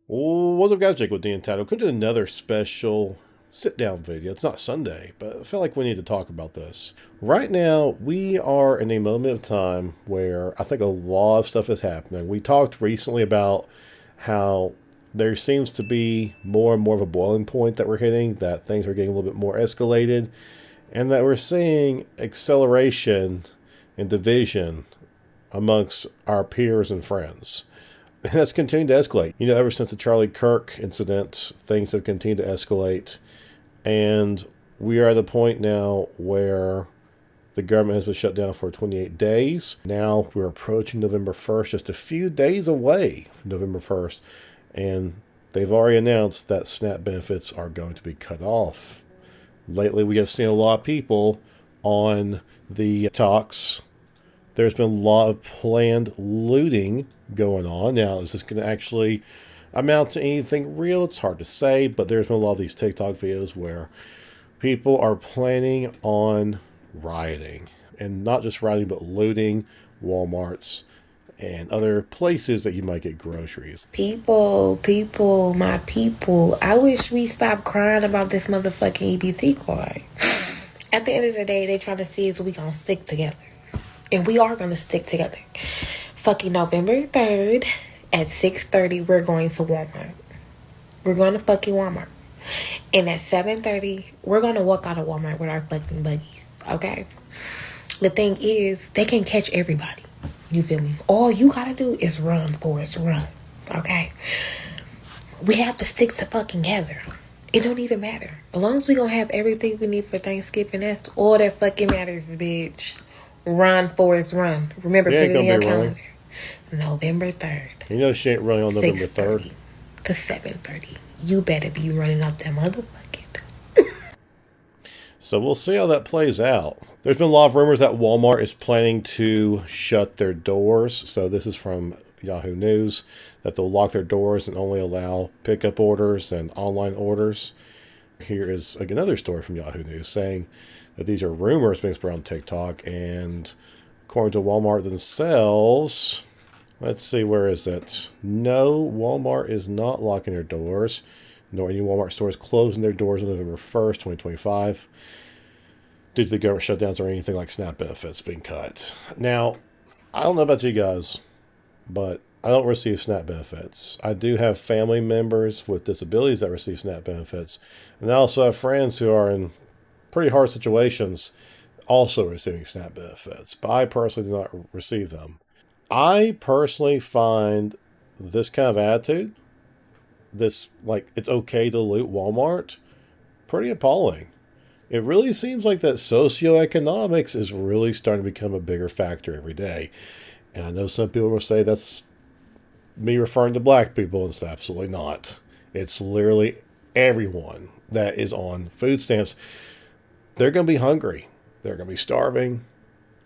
What's up, guys? Jake with Dan Title. Come to another special sit-down video. It's not Sunday, but I feel like we need to talk about this. Right now, we are in a moment of time where I think a lot of stuff is happening. We talked recently about how there seems to be more and more of a boiling point that we're hitting, that things are getting a little bit more escalated, and that we're seeing acceleration and division amongst our peers and friends. And that's continued to escalate. Ever since the Charlie Kirk incident, things have continued to escalate. And we are at a point now where the government has been shut down for 28 days. Now we're approaching November 1st, just a few days away from November 1st. And they've already announced that SNAP benefits are going to be cut off. Lately, we have seen a lot of people on the talks. There's been a lot of planned looting going on. Now, is this going to actually amount to anything real? It's hard to say, but there's been a lot of these TikTok videos where people are planning on rioting. And not just rioting, but looting Walmarts and other places that you might get groceries. My people, I wish we stopped crying about this motherfucking EBT card. At the end of the day, they trying to see if we gonna stick together. And we are gonna stick together. Fucking November 3rd at 6:30, we're going to Walmart. We're going to fucking Walmart. And at 7:30, we're gonna walk out of Walmart with our fucking buggies. Okay? The thing is, they can catch everybody. You feel me? All you gotta do is run, Forrest, run. Okay? We have to stick to fucking together. It don't even matter. As long as we gonna have everything we need for Thanksgiving, that's all that fucking matters, bitch. Run, Forrest, run. Remember, put it in your calendar. November 3rd. You know she ain't running on November 3rd. To 7:30. You better be running up that motherfucking. So we'll see how that plays out. There's been a lot of rumors that Walmart is planning to shut their doors. So this is from Yahoo News, that they'll lock their doors and only allow pickup orders and online orders. Here is another story from Yahoo News saying that these are rumors being spread on TikTok, and according to Walmart themselves, let's see, where is it? No, Walmart is not locking their doors, nor any Walmart stores closing their doors on November 1st, 2025, due to the government shutdowns or anything like SNAP benefits being cut. Now, I don't know about you guys, but I don't receive SNAP benefits. I do have family members with disabilities that receive SNAP benefits, and I also have friends who are in pretty hard situations also receiving SNAP benefits, but I personally do not receive them. I personally find this kind of attitude, this, like, it's okay to loot Walmart, pretty appalling. It really seems like that socioeconomics is really starting to become a bigger factor every day. And I know some people will say that's me referring to black people, and it's absolutely not. It's literally everyone that is on food stamps. They're going to be hungry. They're going to be starving.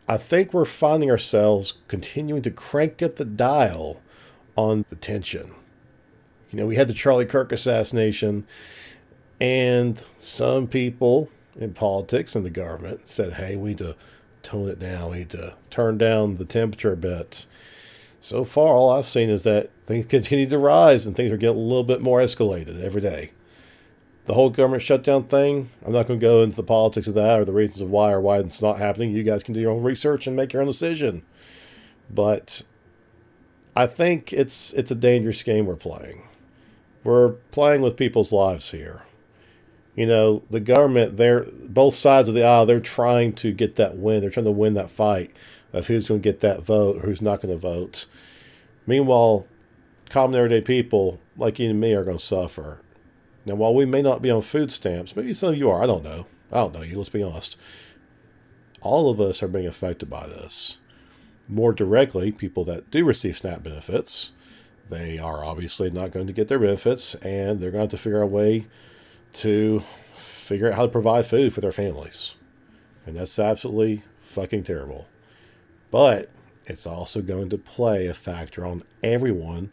I think we're finding ourselves continuing to crank up the dial on the tension. We had the Charlie Kirk assassination, and some people in politics and the government said, hey, we need to tone it down. We need to turn down the temperature a bit. So far, all I've seen is that things continue to rise and things are getting a little bit more escalated every day. The whole government shutdown thing, I'm not going to go into the politics of that or the reasons of why or why it's not happening. You guys can do your own research and make your own decision. But I think it's a dangerous game we're playing. We're playing with people's lives here. The government, both sides of the aisle, they're trying to get that win. They're trying to win that fight of who's going to get that vote or who's not going to vote. Meanwhile, common everyday people like you and me are going to suffer. Now, while we may not be on food stamps, maybe some of you are. I don't know. I don't know you. Let's be honest. All of us are being affected by this. More directly, people that do receive SNAP benefits, they are obviously not going to get their benefits, and they're going to have to figure out a way to figure out how to provide food for their families. And that's absolutely fucking terrible. But it's also going to play a factor on everyone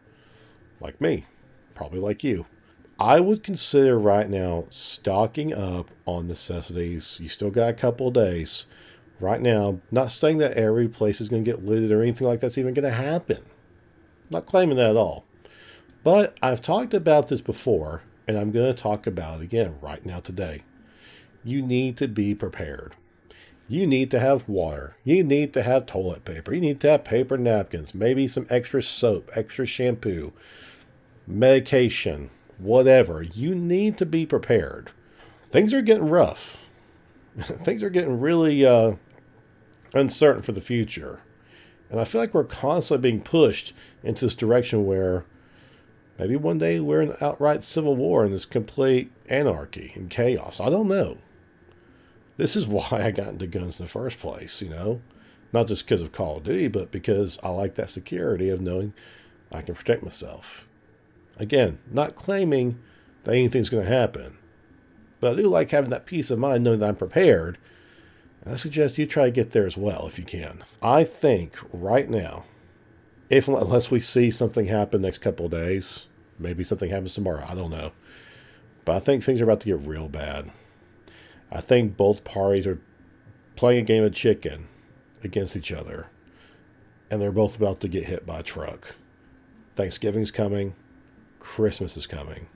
like me, probably like you. I would consider right now stocking up on necessities. You still got a couple of days. Right now, not saying that every place is going to get looted or anything like that's even going to happen. I'm not claiming that at all. But I've talked about this before, and I'm going to talk about it again right now today. You need to be prepared. You need to have water. You need to have toilet paper. You need to have paper napkins, maybe some extra soap, extra shampoo, medication, whatever. You need to be prepared. Things are getting rough. Things are getting really uncertain for the future. And I feel like we're constantly being pushed into this direction where maybe one day we're in outright civil war and this complete anarchy and chaos. I don't know. This is why I got into guns in the first place, you know? Not just because of Call of Duty, but because I like that security of knowing I can protect myself. Again, not claiming that anything's going to happen, but I do like having that peace of mind knowing that I'm prepared. And I suggest you try to get there as well if you can. I think right now, unless we see something happen next couple of days, maybe something happens tomorrow, I don't know. But I think things are about to get real bad. I think both parties are playing a game of chicken against each other. And they're both about to get hit by a truck. Thanksgiving's coming. Christmas is coming.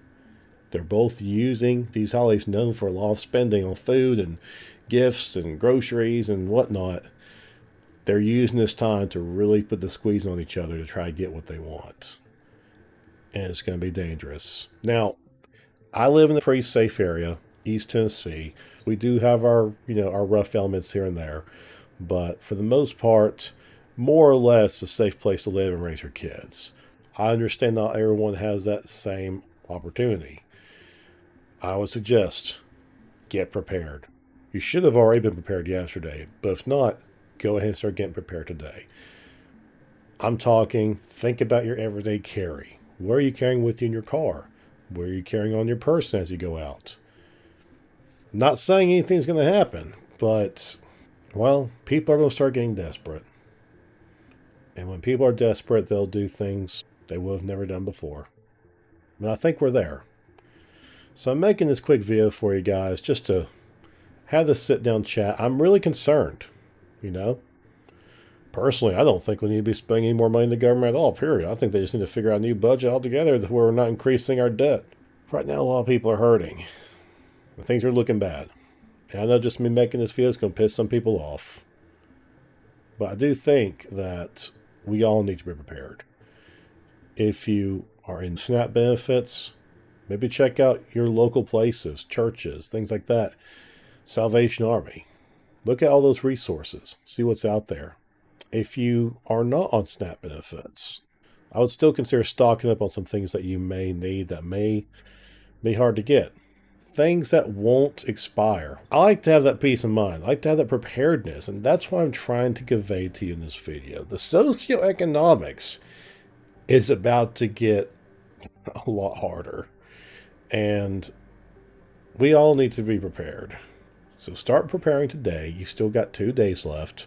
They're both using these holidays known for a lot of spending on food and gifts and groceries and whatnot. They're using this time to really put the squeeze on each other to try to get what they want. And it's going to be dangerous. Now, I live in a pretty safe area, East Tennessee. We do have our rough elements here and there. But for the most part, more or less a safe place to live and raise your kids. I understand not everyone has that same opportunity. I would suggest get prepared. You should have already been prepared yesterday, but if not, go ahead and start getting prepared today. I'm talking, think about your everyday carry. What are you carrying with you in your car? What are you carrying on your person as you go out? Not saying anything's going to happen, but, well, people are going to start getting desperate. And when people are desperate, they'll do things they would have never done before. And I think we're there. So I'm making this quick video for you guys just to have this sit-down chat. I'm really concerned, you know. Personally, I don't think we need to be spending any more money in the government at all, period. I think they just need to figure out a new budget altogether where we're not increasing our debt. Right now, a lot of people are hurting. Things are looking bad. And I know just me making this video is going to piss some people off. But I do think that we all need to be prepared. If you are in SNAP benefits, maybe check out your local places, churches, things like that. Salvation Army. Look at all those resources. See what's out there. If you are not on SNAP benefits, I would still consider stocking up on some things that you may need that may be hard to get. Things that won't expire. I like to have that peace of mind. I like to have that preparedness. And that's what I'm trying to convey to you in this video. The socioeconomics is about to get a lot harder. And we all need to be prepared. So start preparing today. You still got 2 days left.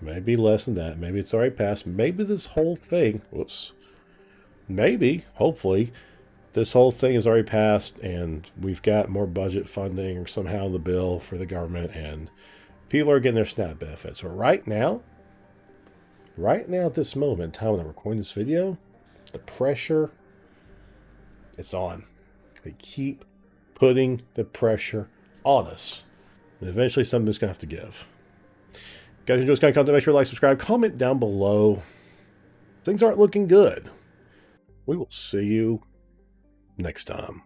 Maybe less than that. Maybe it's already passed. Maybe this whole thing, maybe, hopefully, this whole thing is already passed and we've got more budget funding or somehow in the bill for the government and people are getting their SNAP benefits. But right now at this moment in time when I'm recording this video, the pressure, it's on. They keep putting the pressure on us. And eventually something's going to have to give. Guys, enjoy this kind of content, make sure to like, subscribe, comment down below. Things aren't looking good. We will see you next time.